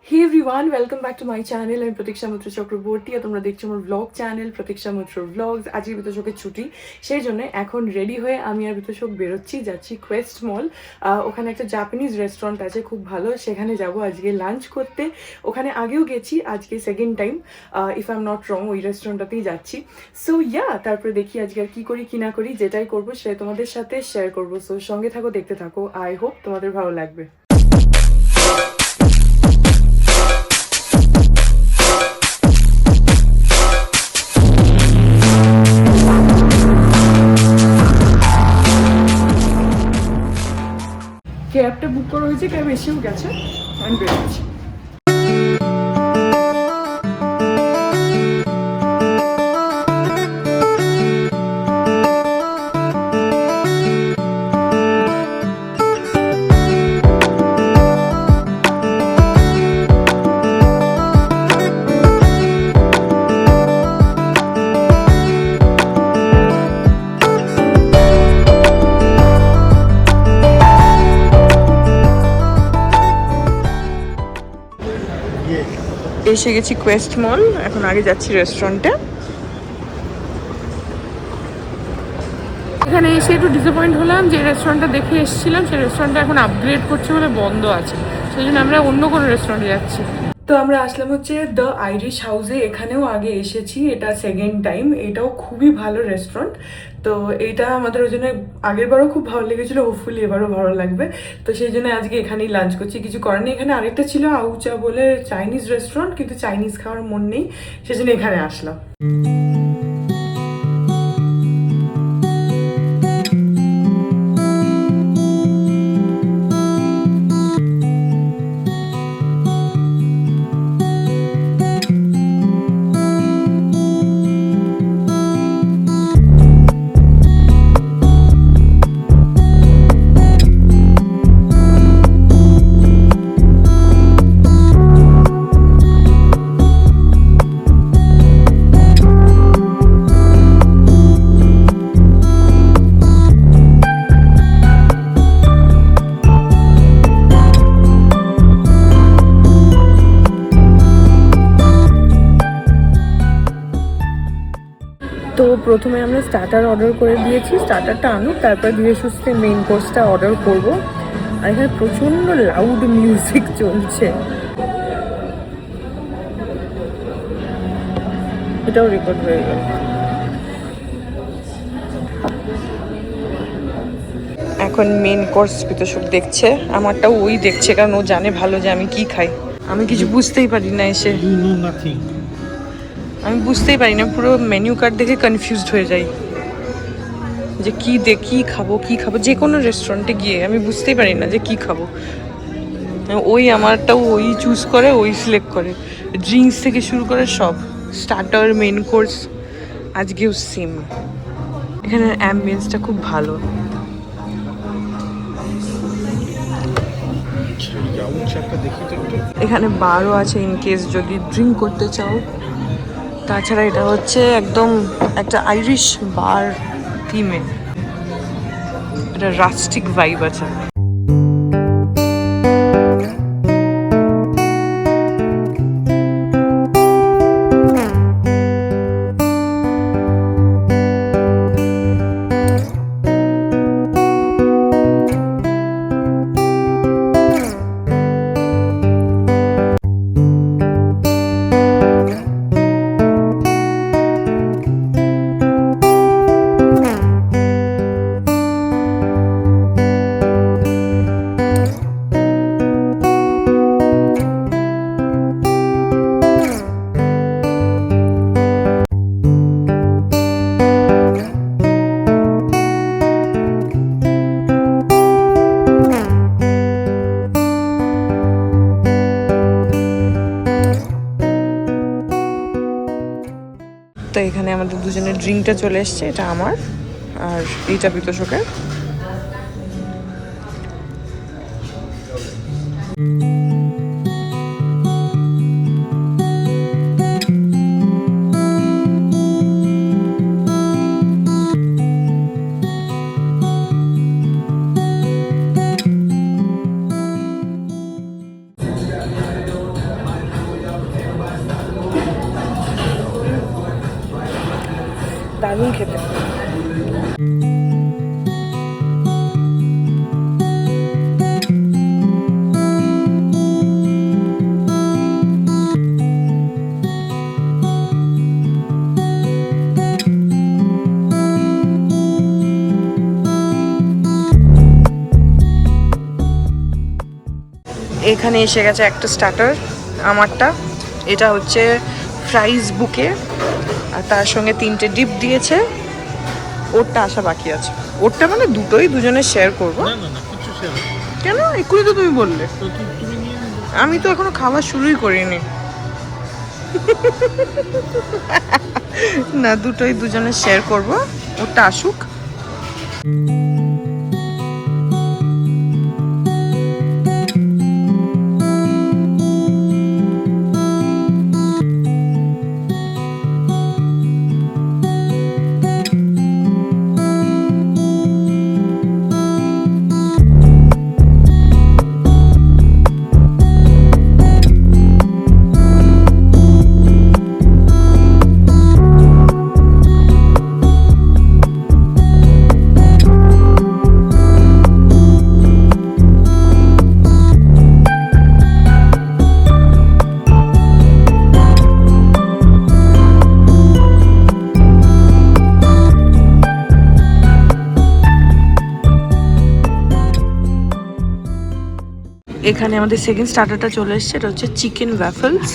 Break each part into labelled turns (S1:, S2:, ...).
S1: Hey everyone, welcome back to my channel. I'm Pratiksha Mitra Chakraborty আর তোমরা দেখছো আমার vlog channel Pratiksha Mitra Vlogs। আজকে বিতোষকের ছুটি, সেই জন্য এখন রেডি হয়ে আমি আর বিতোষক বেরোচ্ছি, যাচ্ছি কোয়েস্ট মল। ওখানে একটা জাপানিজ রেস্টুরেন্ট আছে খুব ভালো, সেখানে যাব আজকে লাঞ্চ করতে। ওখানে আগেও গেছি, আজকে second time if I am not wrong ওই রেস্টুরেন্টটাতেই যাচ্ছি। সো ইয়া, তারপরে দেখি আজকে আর কি করি কি না করি, যেটাই করবো সেটা তোমাদের সাথে শেয়ার করবো। সো সঙ্গে থাকো, দেখতে থাকো। আই হোপ তোমাদের ভালো লাগবে। ক্যাবটা বুক করা হয়েছে, ক্যাব এসেও গেছে, আমি বেরোচ্ছি। এসে গেছি কোয়েস্ট মল, এখন আগে যাচ্ছি রেস্টুরেন্টে। এখানে এসে একটু ডিসঅ্যাপয়েন্ট হলাম, যে রেস্টুরেন্টটা দেখে এসেছিলাম সেই রেস্টুরেন্টটা এখন আপগ্রেড করছে বলে বন্ধ আছে, সেই জন্য আমরা অন্য কোনো রেস্টুরেন্টে যাচ্ছি। তো আমরা আসলাম হচ্ছে দ্য আইরিশ হাউসে। এখানেও আগে এসেছি, এটা সেকেন্ড টাইম। এটাও খুবই ভালো রেস্টুরেন্ট। তো এইটা আমাদের ওই জন্য আগের বারও খুব ভালো লেগেছিলো, হোপফুলি এবারও ভালো লাগবে। তো সেই জন্য আজকে এখানেই লাঞ্চ করছি, কিছু করার নেই। এখানে আরেকটা ছিল আউচা বলে চাইনিজ রেস্টুরেন্ট, কিন্তু চাইনিজ খাওয়ার মন নেই, সেই জন্য এখানে আসলাম। তো প্রথমে আমরা স্টার্টার অর্ডার করে দিয়েছি, স্টার্টারটা আনুক, তারপর ধীরে সুস্থে মেইন কোর্সটা অর্ডার করব। আর এখানে প্রচণ্ড লাউড মিউজিক চলছে, এটাও রেকর্ড হয়ে গেল। এখন মেইন কোর্স বিতোষক দেখছে, আমারটাও ওই দেখছে, কারণ ও জানে ভালো যে আমি কি খাই। আমি কিছু বুঝতেই পারি না, এসে আমি বুঝতেই পারি না, পুরো মেনু কার্ড দেখে কনফিউজড হয়ে যাই যে কি দেখি খাবো কি খাবো। যে কোনো রেস্টুরেন্টে গিয়ে আমি বুঝতেই পারি না যে কি খাবো। ওই আমারটাও ওই চুজ করে, ওই সিলেক্ট করে, ড্রিঙ্কস থেকে শুরু করে সব, স্টার্টার মেন কোর্স। আজকেও সেম। এখানে অ্যাম্বিয়েন্সটা খুব ভালো। এখানে বারও আছে ইন কেস যদি ড্রিঙ্ক করতে চাও। তাছাড়া এটা হচ্ছে একদম একটা আইরিশ বার থিমে, এটা রাস্টিক ভাইব আছে। তো এখানে আমাদের দুজনের ড্রিঙ্কটা চলে এসছে, এটা আমার আর এইটা বিতোষকের। দারুণ খেতে। এখানে এসে গেছে একটা স্টার্টার আমারটা, এটা হচ্ছে ফ্রাইজ বুকে, আর তার সঙ্গে 3টে ডিপ দিয়েছে। ওরটা আসা বাকি আছে, ওরটা মানে দুটোই দুজনে শেয়ার করবো। কেন, এক্ষুনি তো তুমি বললে। আমি তো এখনো খাওয়া শুরুই করিনি। না, দুটোই দুজনে শেয়ার করবো, ওরটা আসুক। এখানে আমাদের সেকেন্ড স্টার্টারটা চলে এসছে, এটা হচ্ছে চিকেন ওয়াফলস।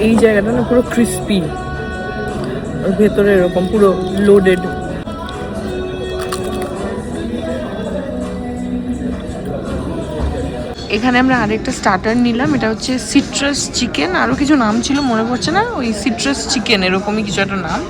S1: এই জায়গাটা না পুরো ক্রিস্পি, ওর ভেতরে এরকম পুরো লোডেড। এখানে আমরা আরেকটা স্টার্টার নিলাম, এটা হচ্ছে সিট্রাস চিকেন, আরও কিছু নাম ছিল মনে পড়ছে না, ওই সিট্রাস চিকেন এরকমই কিছু একটা নাম।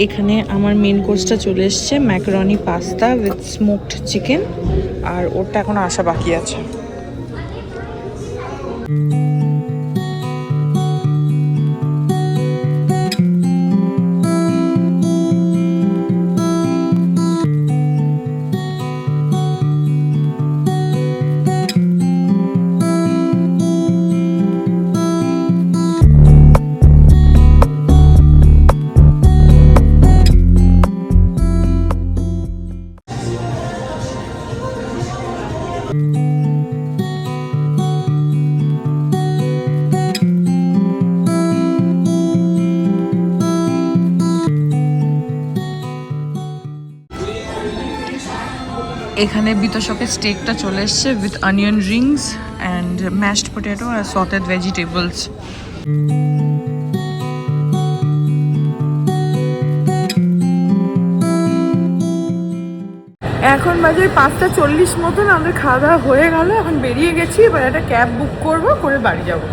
S1: এখানে আমার মেন কোর্সটা চলে এসছে, macaroni pasta with smoked chicken, আর ওরটা এখন আসা বাকি আছে। এখানে বিতশকের স্টেকটা চলে এসছে with onion rings and mashed potato আর সটেড ভেজিটেবলস। এখন বাজে 5:40 মতন, আমাদের খাওয়া দাওয়া হয়ে গেল, এখন বেরিয়ে গেছি, এবার একটা ক্যাব বুক করবো, করে বাড়ি যাবো।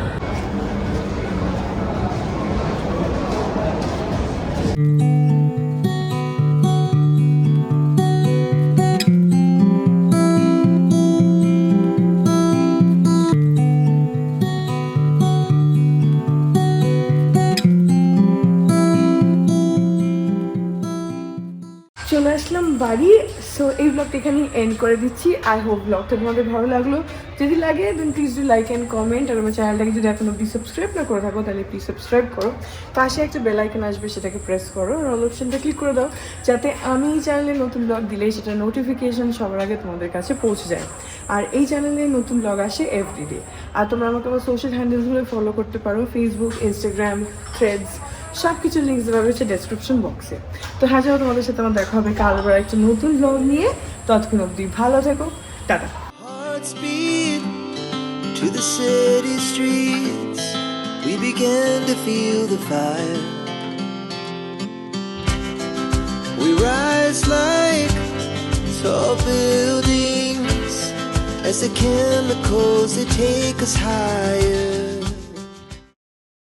S1: চলে আসলাম বাড়ি, সো এই ব্লগটা এখানেই এন্ড করে দিচ্ছি। আই হোপ ব্লগটা তোমাদের ভালো লাগলো। যদি লাগে then please do like and comment. আর আমার চ্যানেলটাকে যদি এখন অব্দি সাবস্ক্রাইব না করে থাকো তাহলে প্লিজ সাবস্ক্রাইব করো। পাশে একটা বেল আইকন আসবে, সেটাকে প্রেস করো আর অল অপশনটা ক্লিক করে দাও, যাতে আমি এই চ্যানেলে নতুন ব্লগ দিলে সেটা নোটিফিকেশন সবার আগে তোমাদের কাছে পৌঁছে যায়। আর এই চ্যানেলে নতুন ব্লগ আসে এভরিডে। আর তোমরা আমাকে আমার সোশ্যাল হ্যান্ডেলসগুলো ফলো করতে পারো, ফেসবুক, ইনস্টাগ্রাম, থ্রেডস, সব কিছু লিঙ্কস দেওয়া রয়েছে ডেসক্রিপশন বক্সে। তো হাজার তোমাদের সাথে আমার দেখা হবে কাল আবার একটা নতুন ব্লগ নিয়ে। ততক্ষণ অবধি ভালো থেকো, tata.
S2: Hearts beat to the city streets. We began to feel the fire. We rise like tall buildings as the chemicals they take us higher.